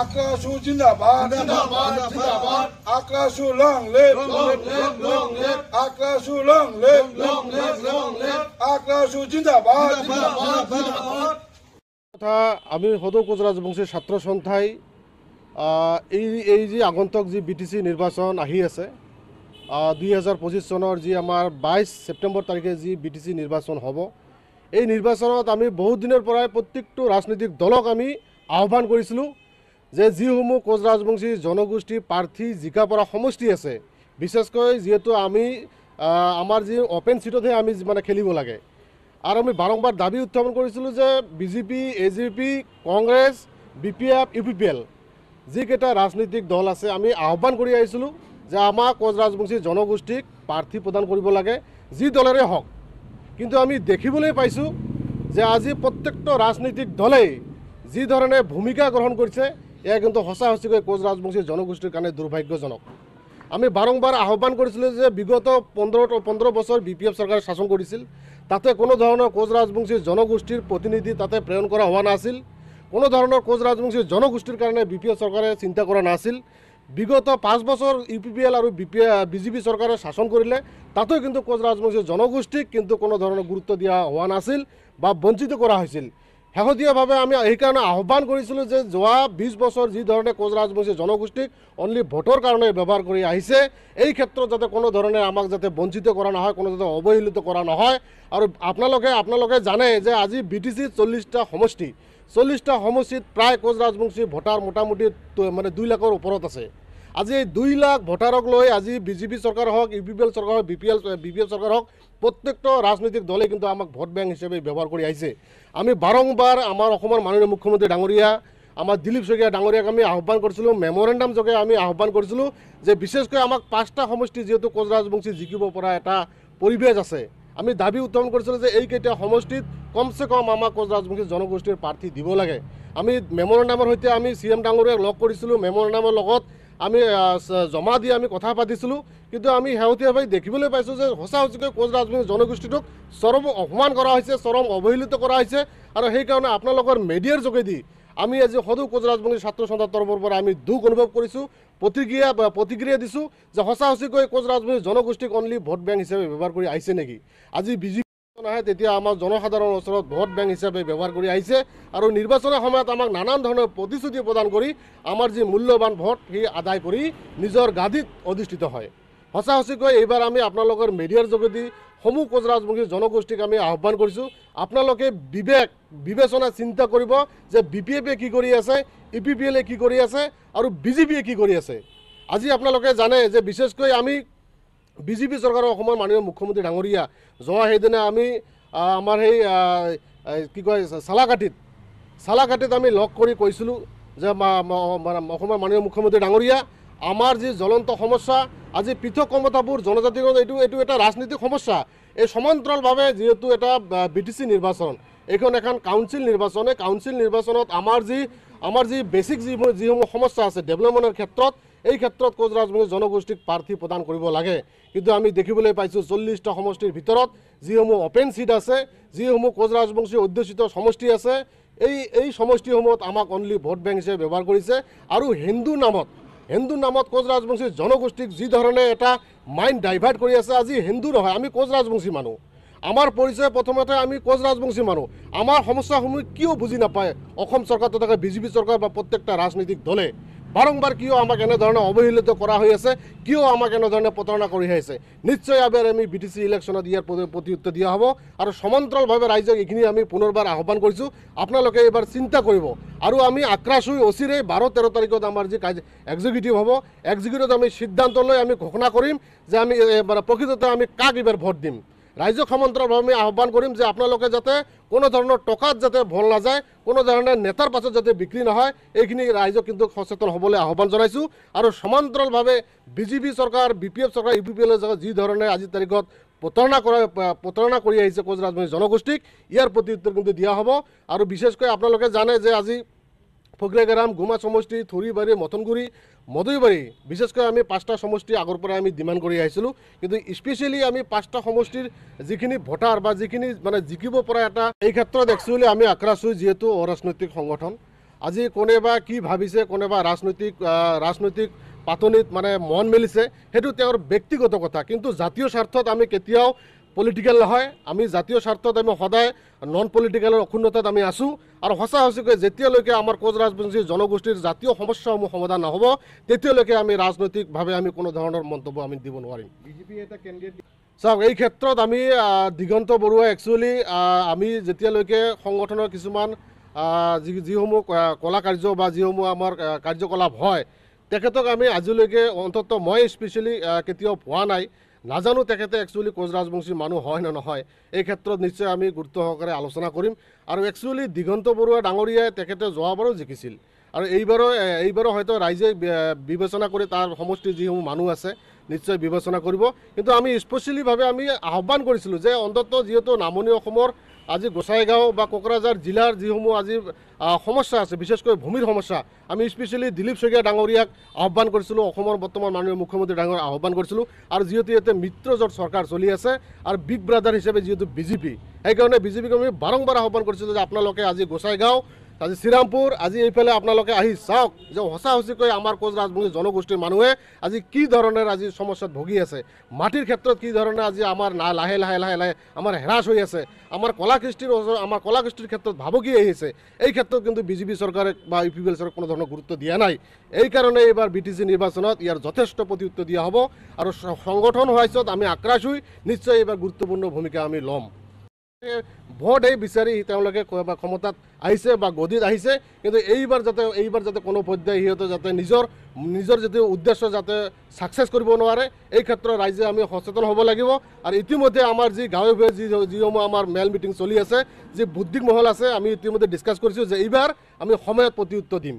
আকাশু জিন্দাবাদ আকাশু long live আকাশু long live আকাশু জিন্দাবাদ কথা আমি সদৌ কোচ ৰাজবংশী ছাত্ৰ সন্থাই এই যে আগন্তুক যি বিটিসি নিৰ্বাচন আহি আছে 2025 চনৰ যি আমাৰ 22 ছেপ্টেম্বৰ তাৰিখে যি বিটিসি নিৰ্বাচন হ'ব এই নিৰ্বাচনত আমি বহুত দিনৰ পৰাই প্ৰত্যেকটো ৰাজনৈতিক দলক আমি আহ্বান কৰিছিলোঁ যে যিসমূহ কোচ ৰাজবংশী জনগোষ্ঠী প্ৰাৰ্থী জিকা পৰা সমষ্টি আছে বিশেষকৈ যেহেতু আমি আমাৰ যি ওপেন সিটতহে আমি মানে খেলিব লাগে আৰু আমি বাৰম্বাৰ দাবী উত্থাপন কৰিছিলোঁ যে BJP AGP Congress BPF UPPL যিকেইটা ৰাজনৈতিক দল আছে আমি আহ্বান কৰি আহিছিলোঁ যে আমাক কোচ ৰাজবংশী জনগোষ্ঠীক প্ৰাৰ্থী প্ৰদান কৰিব লাগে যি দলেৰে হওক কিন্তু আমি দেখিবলৈ পাইছোঁ যে আজি প্ৰত্যেকটো ৰাজনৈতিক দলেই যি ধৰণে ভূমিকা গ্ৰহণ কৰিছে এয়া কিন্তু সঁচা সঁচিকৈ কোচ ৰাজবংশী জনগোষ্ঠীৰ কাৰণে দুৰ্ভাগ্যজনক আমি বাৰম্বাৰ আহ্বান কৰিছিলোঁ যে বিগত 15 বছৰ বিপিএফ চৰকাৰে শাসন কৰিছিল তাতে কোনো ধৰণৰ কোচ ৰাজবংশী জনগোষ্ঠীৰ প্ৰতিনিধি তাতে প্ৰেৰণ কৰা হোৱা নাছিল কোনো ধৰণৰ কোচ ৰাজবংশী জনগোষ্ঠীৰ কাৰণে বিপিএফ চৰকাৰে চিন্তা কৰা নাছিল বিগত 5 বছৰ ইউপিপিএল আৰু বিজেপি চৰকাৰে শাসন কৰিলে তাতেও কিন্তু কোচ ৰাজবংশী জনগোষ্ঠীক কিন্তু কোনো ধৰণৰ গুৰুত্ব দিয়া হোৱা নাছিল বা বঞ্চিত কৰা হৈছিল শেহতীয়াভাৱে আমি এইকাৰণে আহ্বান কৰিছিলোঁ যে যোৱা 20 বছৰ যি ধৰণে কোচ ৰাজবংশী জনগোষ্ঠীক অনলি ভোটৰ কাৰণে ব্যৱহাৰ কৰি আহিছে এই ক্ষেত্ৰত যাতে কোনো ধৰণে আমাক যাতে বঞ্চিত কৰা নহয় কোনো যাতে অৱহেলিত কৰা নহয় আৰু আপোনালোকে জানে যে আজি বিটিসি 40টা সমষ্টি 40টা সমষ্টিত প্ৰায় কোচ ৰাজবংশী ভোটাৰ মোটামুটি মানে 2 লাখৰ ওপৰত আছে আজি এই 2 লাখ ভোটাৰক লৈ আজি বিজেপি চৰকাৰ হওক ইউপিপিএল চৰকাৰ হওক বিপিএফ চৰকাৰ হওক প্ৰত্যেকটো ৰাজনৈতিক দলে কিন্তু আমাক ভোট বেংক হিচাপে ব্যৱহাৰ কৰি আহিছে আমি বাৰম্বাৰ আমাৰ অসমৰ মাননীয় মুখ্যমন্ত্ৰী ডাঙৰীয়া আমাৰ দিলীপ শইকীয়া ডাঙৰীয়াক আমি আহ্বান কৰিছিলোঁ মেমৰেণ্ডাম যোগে আমি আহ্বান কৰিছিলোঁ যে বিশেষকৈ আমাক 5টা সমষ্টি যেহেতু কোচ ৰাজবংশী জিকিব পৰা এটা পৰিৱেশ আছে আমি দাবী উত্থাপন কৰিছিলোঁ যে এইকেইটা সমষ্টিত কমসে কম আমাক কোচ ৰাজবংশী জনগোষ্ঠীৰ প্ৰাৰ্থী দিব লাগে আমি মেমৰেণ্ডামৰ সৈতে আমি চিএম ডাঙৰীয়াক লগ কৰিছিলোঁ মেমৰেণ্ডামৰ লগত আমি জমা দি আমি কথা পাতিছিলোঁ কিন্তু আমি শেহতীয়াভাৱে দেখিবলৈ পাইছোঁ যে সঁচা সঁচিকৈ কোচ ৰাজবংশী জনগোষ্ঠীটোক চৰম অপমান কৰা হৈছে চৰম অৱহেলিত কৰা হৈছে আৰু সেইকাৰণে আপোনালোকৰ মিডিয়াৰ যোগেদি আমি আজি সদৌ কোচ ৰাজবংশী ছাত্ৰ সন্থাৰ তৰফৰ পৰা আমি দুখ অনুভৱ কৰিছোঁ প্ৰতিক্ৰিয়া দিছোঁ যে সঁচা সঁচিকৈ কোচ ৰাজবংশী জনগোষ্ঠীক অনলি ভোট বেংক হিচাপে ব্যৱহাৰ কৰি আহিছে নেকি আজি বিজেপি নাহে তেতিয়া আমাৰ জনসাধাৰণৰ ওচৰত ভোট বেংক হিচাপে ব্যৱহাৰ কৰি আহিছে আৰু নিৰ্বাচনৰ সময়ত আমাক নানান ধৰণৰ প্ৰতিশ্ৰুতি প্ৰদান কৰি আমাৰ যি মূল্যৱান ভোট সেই আদায় কৰি নিজৰ গাদীত অধিষ্ঠিত হয় সঁচা সঁচিকৈ এইবাৰ আমি আপোনালোকৰ মিডিয়াৰ যোগেদি সমূহ কোচ ৰাজবংশী জনগোষ্ঠীক আমি আহ্বান কৰিছোঁ আপোনালোকে বিবেচনা চিন্তা কৰিব যে বিপিএফে কি কৰি আছে ইউপিপিএলে কি কৰি আছে আৰু বিজেপিয়ে কি কৰি আছে আজি আপোনালোকে জানে যে বিশেষকৈ আমি বিজেপি চৰকাৰৰ অসমৰ মাননীয় মুখ্যমন্ত্ৰী ডাঙৰীয়া যোৱা সেইদিনা আমি আমাৰ সেই কি কয় চালাকাটিত আমি লগ কৰি কৈছিলোঁ যে অসমৰ মাননীয় মুখ্যমন্ত্ৰী ডাঙৰীয়া আমাৰ যি জ্বলন্ত সমস্যা আজি পৃথক ক্ষমতাবোৰ জনজাতিৰ এইটো এটা ৰাজনৈতিক সমস্যা এই সমান্তৰালভাৱে যেহেতু এটা বিটিসি নিৰ্বাচন এইখন এখন কাউন্সিল নিৰ্বাচন এই কাউন্সিল নিৰ্বাচনত আমাৰ যি বেছিক যিসমূহ সমস্যা আছে ডেভেলপমেণ্টৰ ক্ষেত্ৰত এই ক্ষেত্ৰত কোচ ৰাজবংশী জনগোষ্ঠীক প্ৰাৰ্থী প্ৰদান কৰিব লাগে কিন্তু আমি দেখিবলৈ পাইছোঁ 40টা সমষ্টিৰ ভিতৰত যিসমূহ ওপেন সিট আছে যিসমূহ কোচ ৰাজবংশী অধ্যুষিত সমষ্টি আছে এই সমষ্টিসমূহত আমাক অনলি ভোট বেংক হিচাপে ব্যৱহাৰ কৰিছে আৰু হিন্দু নামত কোচ ৰাজবংশী জনগোষ্ঠীক যি ধৰণে এটা মাইণ্ড ডাইভাৰ্ট কৰি আছে আজি হিন্দু নহয় আমি কোচ ৰাজবংশী মানুহ আমাৰ পৰিচয় প্ৰথমতে আমি কোচ ৰাজবংশী মানুহ আমাৰ সমস্যাসমূহ কিয় বুজি নাপায় অসম চৰকাৰ তথা বিজেপি চৰকাৰ বা প্ৰত্যেকটা ৰাজনৈতিক দলে বাৰম্বাৰ কিয় আমাক এনেধৰণে অৱহেলিত কৰা হৈ আছে কিয় আমাক এনেধৰণে প্ৰতাৰণা কৰি আহিছে নিশ্চয় এবাৰ আমি বিটিসি ইলেকশ্যনত ইয়াৰ প্ৰতি উত্তৰ দিয়া হ'ব আৰু সমান্তৰালভাৱে ৰাইজক এইখিনি আমি পুনৰবাৰ আহ্বান কৰিছোঁ আপোনালোকে এইবাৰ চিন্তা কৰিব আৰু আমি আক্ৰাছ হৈ অচিৰে 12-13 তাৰিখত আমাৰ যি এক্সিকিউটিভ হ'ব এক্সিকিউটিভত আমি সিদ্ধান্ত লৈ আমি ঘোষণা কৰিম যে আমি প্ৰকৃততে আমি কাক এইবাৰ ভোট দিম ৰাইজক সমান্তৰালভাৱে আমি আহ্বান কৰিম যে আপোনালোকে যাতে কোনো ধৰণৰ টকাত যাতে ভল নাযায় কোনো ধৰণৰ নেতাৰ পাছত যাতে বিক্ৰী নহয় এইখিনি ৰাইজক কিন্তু সচেতন হ'বলৈ আহ্বান জনাইছোঁ আৰু সমান্তৰালভাৱে বিজেপি চৰকাৰ বিপিএফ চৰকাৰ ইউপিপিএলে যি ধৰণে আজিৰ তাৰিখত প্ৰতাৰণা কৰি আহিছে কোচ ৰাজবংশী জনগোষ্ঠীক ইয়াৰ প্ৰতি উত্তৰ কিন্তু দিয়া হ'ব আৰু বিশেষকৈ আপোনালোকে জানে যে আজি ফকলেগ্ৰাম গুমা সমষ্টি থুৰিবাৰী মথনগুৰি মদৈবাৰী বিশেষকৈ আমি 5টা সমষ্টি আগৰ পৰা আমি ডিমাণ্ড কৰি আহিছিলোঁ কিন্তু স্পেচিয়েলি আমি 5টা সমষ্টিৰ যিখিনি ভোটাৰ বা যিখিনি মানে জিকিব পৰা এটা এই ক্ষেত্ৰত একচুৱেলি আমি আক্ৰাছ হৈ যিহেতু অৰাজনৈতিক সংগঠন আজি কোনেবা কি ভাবিছে, কোনেবা ৰাজনৈতিক পাতনিত মানে মন মেলিছে, সেইটো তেওঁৰ ব্যক্তিগত কথা। কিন্তু জাতীয় স্বাৰ্থত আমি কেতিয়াও পলিটিকেল নহয়, আমি জাতীয় স্বাৰ্থত আমি সদায় নন পলিটিকেলৰ অক্ষুণ্ণতাত আমি আছোঁ। আৰু সঁচাকৈ যেতিয়ালৈকে আমাৰ কোচ ৰাজবংশী জনগোষ্ঠীৰ জাতীয় সমস্যাসমূহ সমাধান নহ'ব, তেতিয়ালৈকে আমি ৰাজনৈতিকভাৱে আমি কোনো ধৰণৰ মন্তব্য আমি দিব নোৱাৰিম। বিজেপি এটা কেণ্ডিডেট চাওক, এই ক্ষেত্ৰত আমি দিগন্ত বৰুৱা একচুৱেলি আমি যেতিয়ালৈকে সংগঠনৰ কিছুমান যিসমূহ কলা কাৰ্য বা যিসমূহ আমাৰ কাৰ্যকলাপ হয়, তেখেতক আমি আজিলৈকে অন্ততঃ মই স্পেচিয়েলি কেতিয়াও পোৱা নাই। নাজানো তেখেতে একচুৱেলি কোচ ৰাজবংশী মানুহ হয় নে নহয়। এই ক্ষেত্ৰত নিশ্চয় আমি গুৰুত্ব সহকাৰে আলোচনা কৰিম। আৰু একচুৱেলি দিগন্ত বৰুৱা ডাঙৰীয়াই তেখেতে যোৱাবাৰো জিকিছিল, আৰু এইবাৰো হয়তো ৰাইজে বিবেচনা কৰি তাৰ সমষ্টিৰ যিসমূহ মানুহ আছে নিশ্চয় বিবেচনা কৰিব। কিন্তু আমি স্পেচিয়েলিভাৱে আমি আহ্বান কৰিছিলোঁ যে অন্ততঃ যিহেতু নামনি অসমৰ আজি গোসাইগাঁও বা কোকৰাঝাৰ জিলাৰ যিসমূহ আজি সমস্যা আছে, বিশেষকৈ ভূমিৰ সমস্যা, আমি স্পেচিয়েলি দিলীপ শইকীয়া ডাঙৰীয়াক আহ্বান কৰিছিলোঁ, অসমৰ বৰ্তমান মাননীয় মুখ্যমন্ত্ৰী ডাঙৰীয়াক আহ্বান কৰিছিলোঁ। আৰু যিহেতু ইয়াতে মিত্ৰজোঁট চৰকাৰ চলি আছে আৰু বিগ ব্ৰাদাৰ হিচাপে যিহেতু বিজেপি, সেইকাৰণে বিজেপিক আমি বাৰম্বাৰ আহ্বান কৰিছিলোঁ যে আপোনালোকে আজি গোসাইগাঁও, আজি শ্ৰীৰামপুৰ, আজি এইফালে আপোনালোকে আহি চাওক যে সঁচাকৈ আমাৰ কোচ ৰাজবংশী জনগোষ্ঠীৰ মানুহে আজি কি ধৰণেৰে আজি সমস্যাত ভুগি আছে, মাটিৰ ক্ষেত্ৰত কি ধৰণে আজি আমাৰ লাহে লাহে আমাৰ হ্ৰাস হৈ আছে, আমাৰ কলা কৃষ্টিৰ ক্ষেত্ৰত ভাবুকি আহিছে। এই ক্ষেত্ৰত কিন্তু বিজেপি চৰকাৰে বা ইউ পি পি এল চৰকাৰে কোনো ধৰণৰ গুৰুত্ব দিয়া নাই। এইকাৰণে এইবাৰ BTC নিৰ্বাচনত ইয়াৰ যথেষ্ট প্ৰত্যুত্তৰ দিয়া হ'ব। আৰু সংগঠন হোৱাইছত আমি আক্ৰাশ হৈ নিশ্চয় এইবাৰ গুৰুত্বপূৰ্ণ ভূমিকা আমি ল'ম। ভোট বিচাৰি তেওঁলোকে ক্ষমতাত আহিছে বা গদিত আহিছে, কিন্তু এইবাৰ যাতে কোনো পৰ্যায়ে সিহঁতে যাতে নিজৰ যিটো উদ্দেশ্য যাতে ছাকচেছ কৰিব নোৱাৰে, এই ক্ষেত্ৰত ৰাইজে আমি সচেতন হ'ব লাগিব। আৰু ইতিমধ্যে আমাৰ যি গাঁৱে ভূঞে যিসমূহ আমাৰ মেল মিটিং চলি আছে, যি বুদ্ধিক মহল আছে, আমি ইতিমধ্যে ডিছকাছ কৰিছোঁ যে এইবাৰ আমি সময়ত প্ৰত্যুত্তৰ দিম।